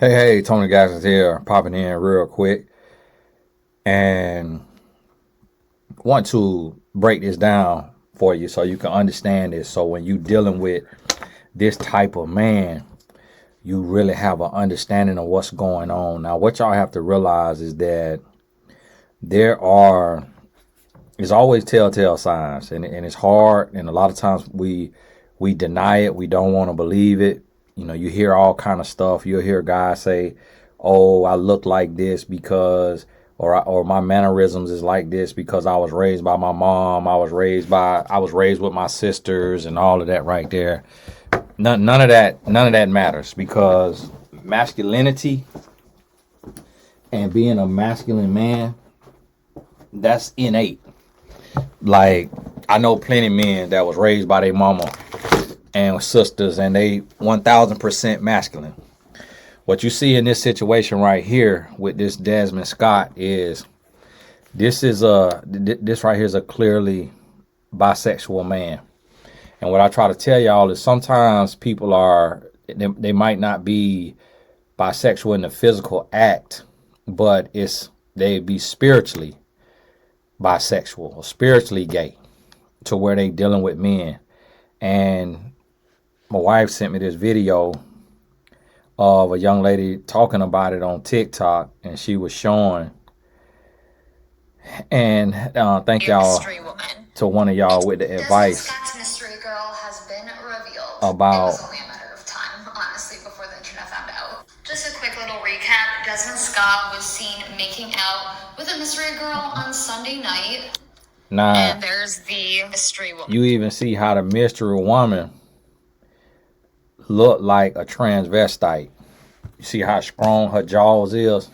Hey, Tony Guys is here, popping in real quick, and want to break this down for you so you can understand this. So when you dealing with this type of man, you really have an understanding of what's going on. Now, what y'all have to realize is that there are there's always telltale signs, and it's hard, and a lot of times we deny it, we don't want to believe it. You hear all kind of stuff. You'll hear guys say, "Oh, I look like this because," or my mannerisms is like this because I was raised by my mom. I was raised with my sisters, and all of that right there. None of that matters, because masculinity and being a masculine man, that's innate. Like, I know plenty of men that was raised by their mama and sisters, and they 1000% masculine. What you see in this situation right here with this Desmond Scott is this right here is a clearly bisexual man. And what I try to tell y'all is sometimes people they might not be bisexual in the physical act, but they be spiritually bisexual or spiritually gay, to where they dealing with men. And my wife sent me this video of a young lady talking about it on TikTok, and she was showing. And thank y'all to one of y'all with the advice mystery girl has been revealed. About. It was only a matter of time, honestly, before the internet found out. Just a quick little recap. Desmond Scott was seen making out with a mystery girl on Sunday night. Now, and there's the mystery woman. You even see how the mystery woman looked like a transvestite. You see how strong her jaws is,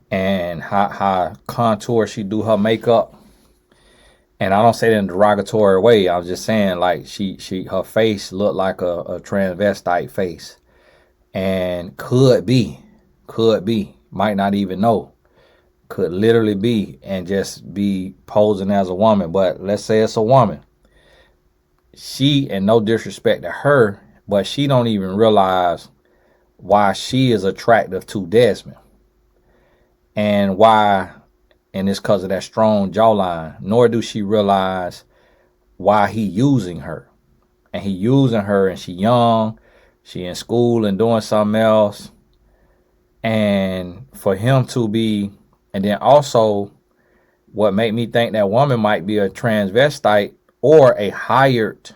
and how contour she do her makeup. And I don't say that in a derogatory way. I was just saying, like, her face looked like a transvestite face, and could be, might not even know, could literally be, and just be posing as a woman. But let's say it's a woman. She, and no disrespect to her, but she don't even realize why she is attractive to Desmond, and why. And it's because of that strong jawline. Nor do she realize why he using her. And he using her, and she young, she in school and doing something else. And for him to be, and then also what made me think that woman might be a transvestite or a hired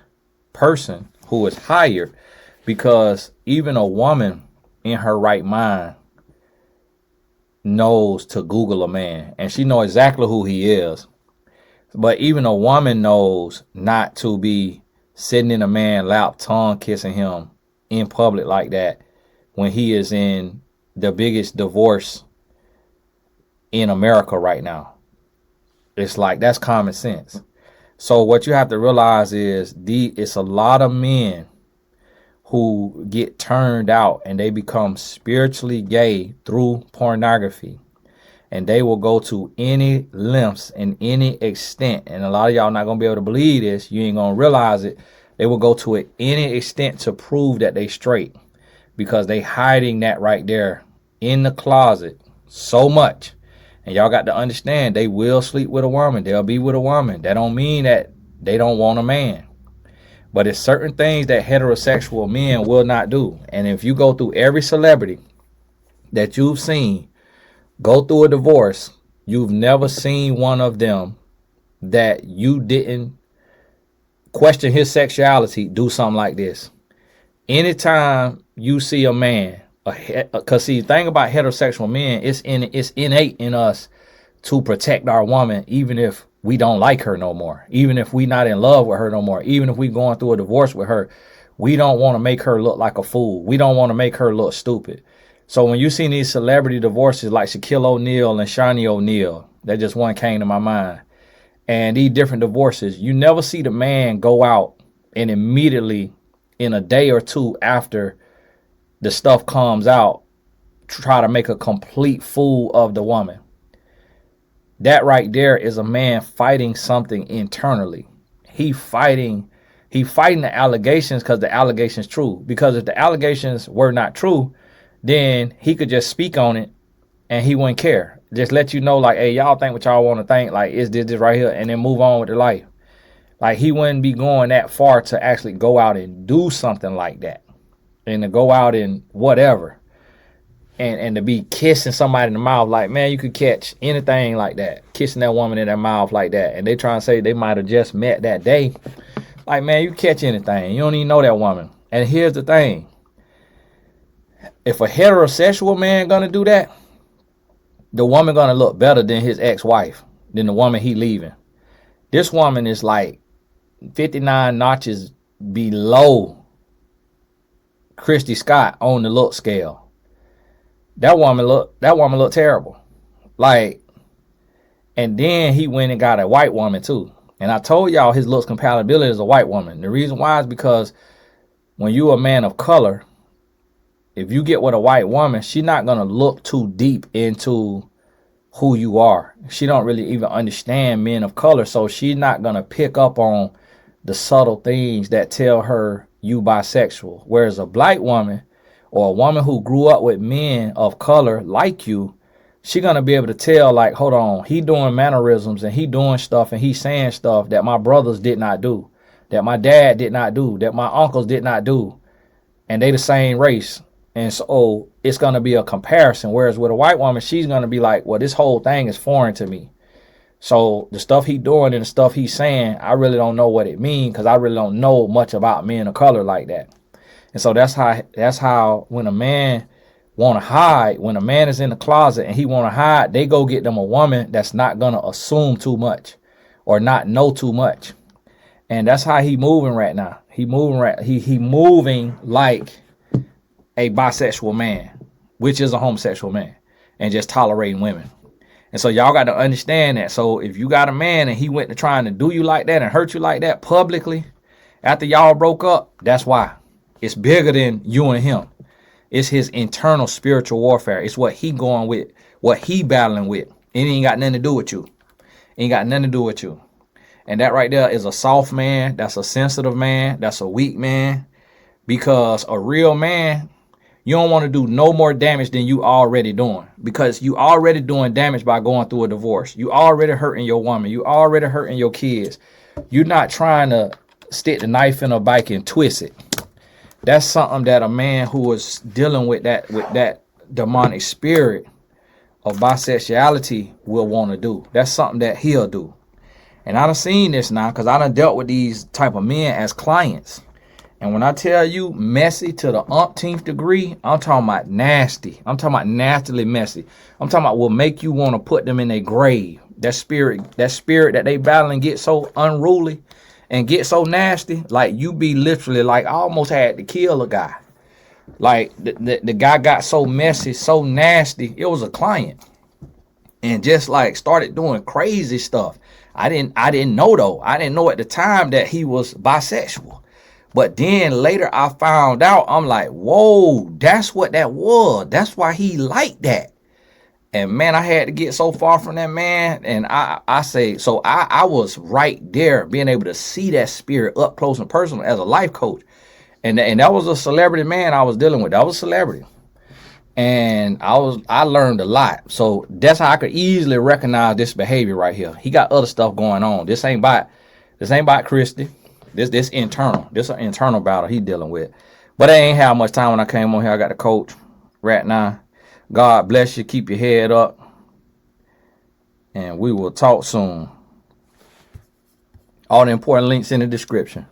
person who is hired, because even a woman in her right mind knows to Google a man, and she knows exactly who he is. But even a woman knows not to be sitting in a man's lap, tongue kissing him in public like that, when he is in the biggest divorce in America right now. It's like, that's common sense. So what you have to realize is it's a lot of men who get turned out, and they become spiritually gay through pornography. And they will go to any lengths and any extent. And a lot of y'all not going to be able to believe this. You ain't going to realize it. They will go to any extent to prove that they straight, because they hiding that right there in the closet so much. And y'all got to understand, they will sleep with a woman. They'll be with a woman. That don't mean that they don't want a man. But it's certain things that heterosexual men will not do. And if you go through every celebrity that you've seen go through a divorce, you've never seen one of them that you didn't question his sexuality do something like this. Anytime you see a man, because see, the thing about heterosexual men, it's innate in us to protect our woman, even if we don't like her no more, even if we not in love with her no more, even if we going through a divorce with her. We don't want to make her look like a fool. We don't want to make her look stupid. So when you see these celebrity divorces like Shaquille O'Neal and Shawnee O'Neal, that just one came to my mind, and these different divorces, you never see the man go out and immediately, in a day or two after the stuff comes out, try to make a complete fool of the woman. That right there is a man fighting something internally. He fighting the allegations because the allegations true. Because if the allegations were not true, then he could just speak on it and he wouldn't care. Just let you know, like, hey, y'all think what y'all want to think, like, is this right here, and then move on with their life. Like, he wouldn't be going that far to actually go out and do something like that, and to go out and whatever, and to be kissing somebody in the mouth. Like, man, you could catch anything like that, kissing that woman in their mouth like that, and they trying to say they might have just met that day. Like, man, you catch anything. You don't even know that woman. And here's the thing. If a heterosexual man gonna do that, the woman gonna look better than his ex-wife, than the woman he leaving. This woman is like 59 notches below Christy Scott on the look scale. That woman look terrible. Like, and then he went and got a white woman too. And I told y'all his looks compatibility is a white woman. The reason why is because when you a man of color, if you get with a white woman, she's not going to look too deep into who you are. She don't really even understand men of color. So she's not going to pick up on the subtle things that tell her you bisexual. Whereas a black woman or a woman who grew up with men of color like you, she going to be able to tell, like, hold on, he doing mannerisms and he doing stuff and he saying stuff that my brothers did not do, that my dad did not do, that my uncles did not do. And they the same race. And so it's going to be a comparison. Whereas with a white woman, she's going to be like, well, this whole thing is foreign to me. So the stuff he doing and the stuff he's saying, I really don't know what it means because I really don't know much about men of color like that. And so that's how when a man want to hide, when a man is in the closet and he want to hide, they go get them a woman that's not going to assume too much or not know too much. And that's how he moving right now. He moving like a bisexual man, which is a homosexual man, and just tolerating women. And so y'all got to understand that. So if you got a man and he went to trying to do you like that and hurt you like that publicly after y'all broke up, that's why. It's bigger than you and him. It's his internal spiritual warfare. It's what he going with, what he battling with. It ain't got nothing to do with you. Ain't got nothing to do with you. And that right there is a soft man. That's a sensitive man. That's a weak man. Because a real man, you don't want to do no more damage than you already doing. Because you already doing damage by going through a divorce. You already hurting your woman. You already hurting your kids. You're not trying to stick the knife in a bike and twist it. That's something that a man who is dealing with that demonic spirit of bisexuality will want to do. That's something that he'll do. And I done seen this now because I done dealt with these type of men as clients. And when I tell you messy to the umpteenth degree, I'm talking about nasty. I'm talking about nastily messy. I'm talking about will make you want to put them in a grave. That spirit that they battle and get so unruly and get so nasty, like you be literally like I almost had to kill a guy. Like the guy got so messy, so nasty. It was a client, and just like started doing crazy stuff. I didn't know though. I didn't know at the time that he was bisexual. But then later I found out, I'm like, whoa, that's what that was. That's why he liked that. And man, I had to get so far from that man. And I was right there being able to see that spirit up close and personal as a life coach. And that was a celebrity man I was dealing with. That was a celebrity. And I learned a lot. So that's how I could easily recognize this behavior right here. He got other stuff going on. This ain't about Christy. This internal. This an internal battle he dealing with. But I ain't have much time when I came on here. I got the coach right now. God bless you. Keep your head up. And we will talk soon. All the important links in the description.